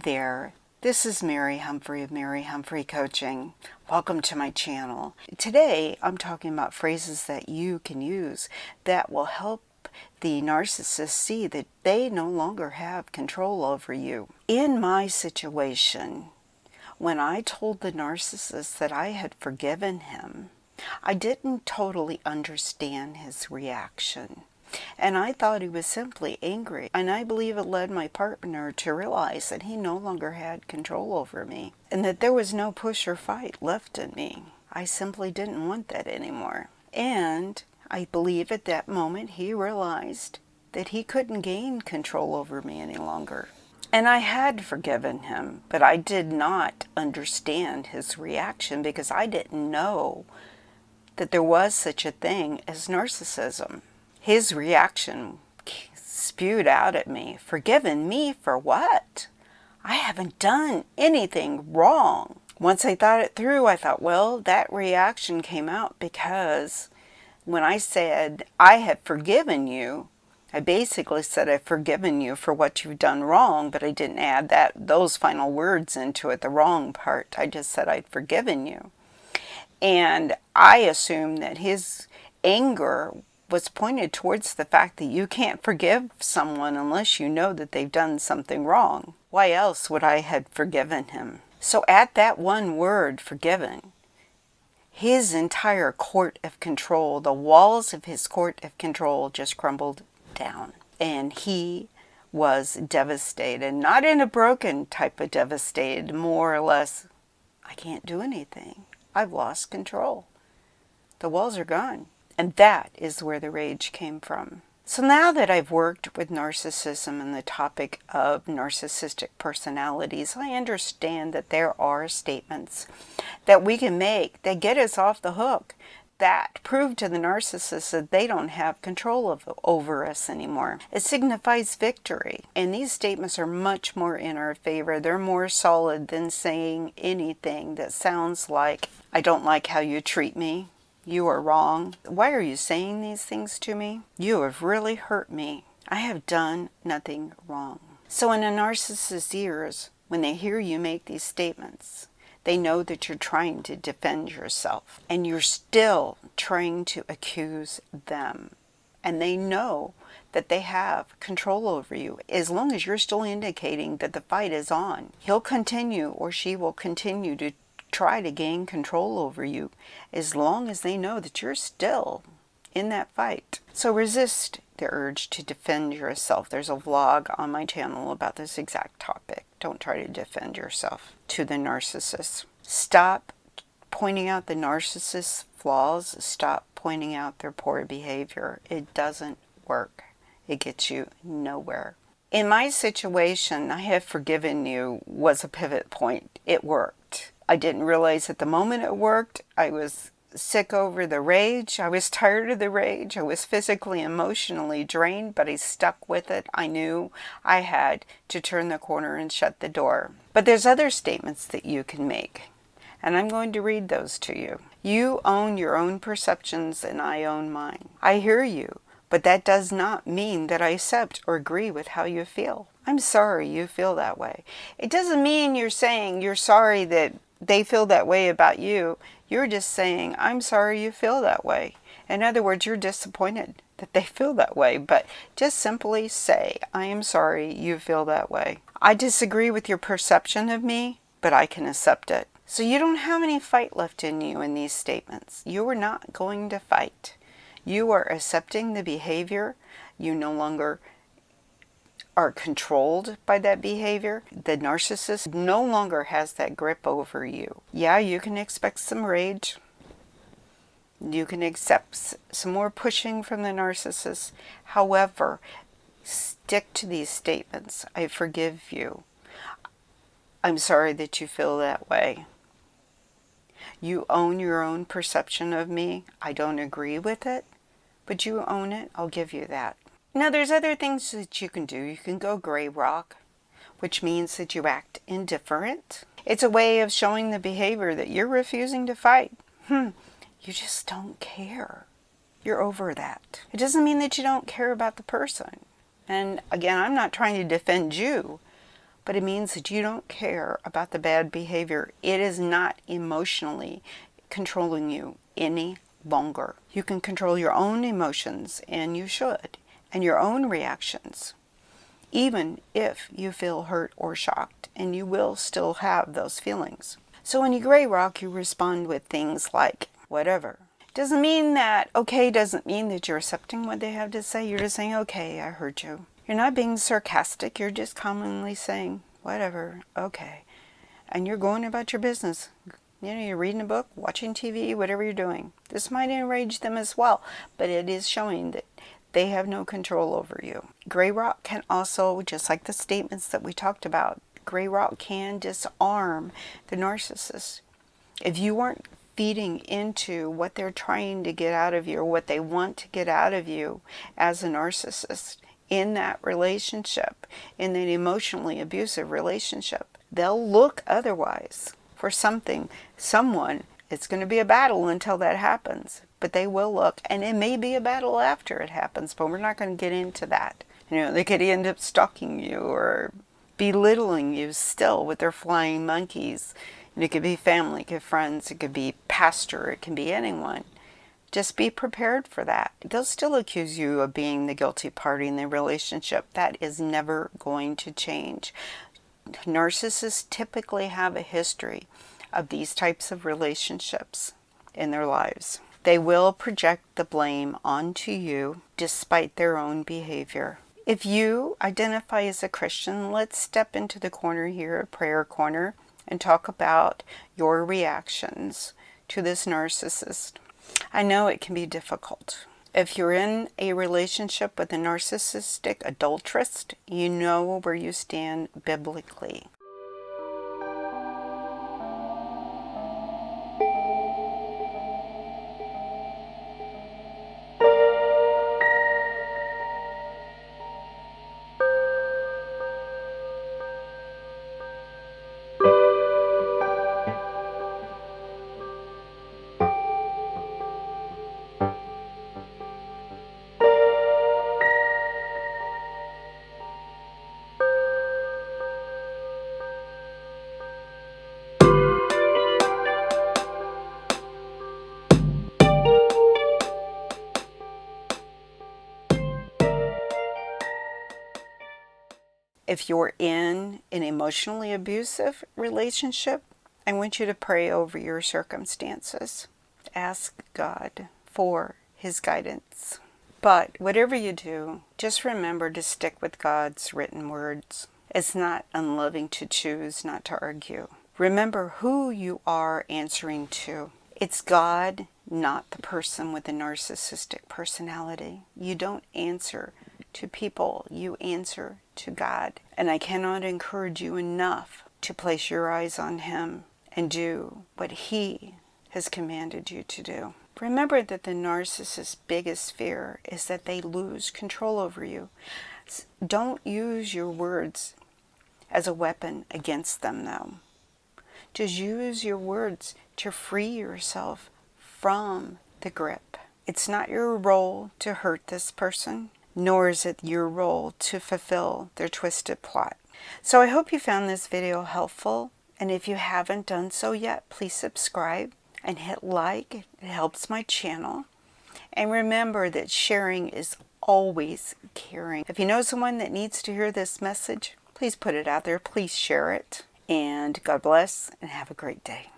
there, this is Mary Humphrey of Mary Humphrey Coaching. Welcome to my channel. Today I'm talking about phrases that you can use that will help the narcissist see that they no longer have control over you. In my situation, when I told the narcissist that I had forgiven him, I didn't totally understand his reaction. And I thought he was simply angry. And I believe it led my partner to realize that he no longer had control over me. And that there was no push or fight left in me. I simply didn't want that anymore. And I believe at that moment he realized that he couldn't gain control over me any longer. And I had forgiven him, but I did not understand his reaction because I didn't know that there was such a thing as narcissism. His reaction spewed out at me, "Forgiven me for what? I haven't done anything wrong." Once I thought it through, I thought, well, that reaction came out because when I said I had forgiven you, I basically said I've forgiven you for what you've done wrong, but I didn't add those final words into it, the wrong part. I just said I'd forgiven you. And I assumed that his anger was pointed towards the fact that you can't forgive someone unless you know that they've done something wrong. Why else would I have forgiven him? So at that one word, forgiven, his entire court of control, the walls of his court of control just crumbled down. And he was devastated, not in a broken type of devastated, more or less, I can't do anything. I've lost control. The walls are gone. And that is where the rage came from. So now that I've worked with narcissism and the topic of narcissistic personalities, I understand that there are statements that we can make that get us off the hook, that prove to the narcissist that they don't have control over us anymore. It signifies victory. And these statements are much more in our favor. They're more solid than saying anything that sounds like, "I don't like how you treat me. You are wrong. Why are you saying these things to me? You have really hurt me. I have done nothing wrong." So in a narcissist's ears, when they hear you make these statements, they know that you're trying to defend yourself. And you're still trying to accuse them. And they know that they have control over you. As long as you're still indicating that the fight is on, he'll continue or she will continue to try to gain control over you as long as they know that you're still in that fight. So resist the urge to defend yourself. There's a vlog on my channel about this exact topic. Don't try to defend yourself to the narcissist. Stop pointing out the narcissist's flaws. Stop pointing out their poor behavior. It doesn't work. It gets you nowhere. In my situation, I have forgiven you was a pivot point. It worked. I didn't realize at the moment it worked. I was sick over the rage. I was tired of the rage. I was physically, emotionally drained, but I stuck with it. I knew I had to turn the corner and shut the door. But there's other statements that you can make, and I'm going to read those to you. You own your own perceptions and I own mine. I hear you, but that does not mean that I accept or agree with how you feel. I'm sorry you feel that way. It doesn't mean you're saying you're sorry that they feel that way about you. You're just saying, I'm sorry you feel that way. In other words, you're disappointed that they feel that way, but just simply say, I am sorry you feel that way. I disagree with your perception of me, but I can accept it. So you don't have any fight left in you in these statements. You are not going to fight. You are accepting the behavior. You no longer are controlled by that behavior. The narcissist no longer has that grip over you. Yeah, you can expect some rage. You can accept some more pushing from the narcissist. However, stick to these statements. I forgive you. I'm sorry that you feel that way. You own your own perception of me. I don't agree with it, but you own it. I'll give you that. Now, there's other things that you can do. You can go gray rock, which means that you act indifferent. It's a way of showing the behavior that you're refusing to fight. You just don't care. You're over that. It doesn't mean that you don't care about the person. And again, I'm not trying to defend you, but it means that you don't care about the bad behavior. It is not emotionally controlling you any longer. You can control your own emotions, and you should, and your own reactions, even if you feel hurt or shocked, and you will still have those feelings. So when you gray rock, you respond with things like, whatever. Doesn't mean that you're accepting what they have to say. You're just saying, okay, I heard you. You're not being sarcastic. You're just commonly saying, whatever, okay. And you're going about your business. You're reading a book, watching TV, whatever you're doing. This might enrage them as well, but it is showing that they have no control over you. Gray rock can also, just like the statements that we talked about, gray rock can disarm the narcissist. If you weren't feeding into what they're trying to get out of you, or what they want to get out of you as a narcissist in that relationship, in an emotionally abusive relationship, they'll look otherwise for someone. It's going to be a battle until that happens, but they will look, and it may be a battle after it happens, but we're not going to get into that. They could end up stalking you or belittling you still with their flying monkeys. And it could be family, it could be friends, it could be pastor, it can be anyone. Just be prepared for that. They'll still accuse you of being the guilty party in the relationship. That is never going to change. Narcissists typically have a history of these types of relationships in their lives. They will project the blame onto you despite their own behavior. If you identify as a Christian, let's step into the corner here, a prayer corner, and talk about your reactions to this narcissist. I know it can be difficult. If you're in a relationship with a narcissistic adulteress, you know where you stand biblically. If you're in an emotionally abusive relationship, I want you to pray over your circumstances. Ask God for His guidance. But whatever you do, just remember to stick with God's written words. It's not unloving to choose not to argue. Remember who you are answering to. It's God, not the person with a narcissistic personality. You don't answer to people, you answer to God. And I cannot encourage you enough to place your eyes on Him and do what He has commanded you to do. Remember that the narcissist's biggest fear is that they lose control over you. Don't use your words as a weapon against them, though. Just use your words to free yourself from the grip. It's not your role to hurt this person, nor is it your role to fulfill their twisted plot. So I hope you found this video helpful, and if you haven't done so yet, please subscribe and hit like. It helps my channel. And remember that sharing is always caring. If you know someone that needs to hear this message, please put it out there. Please share it. And God bless, and have a great day.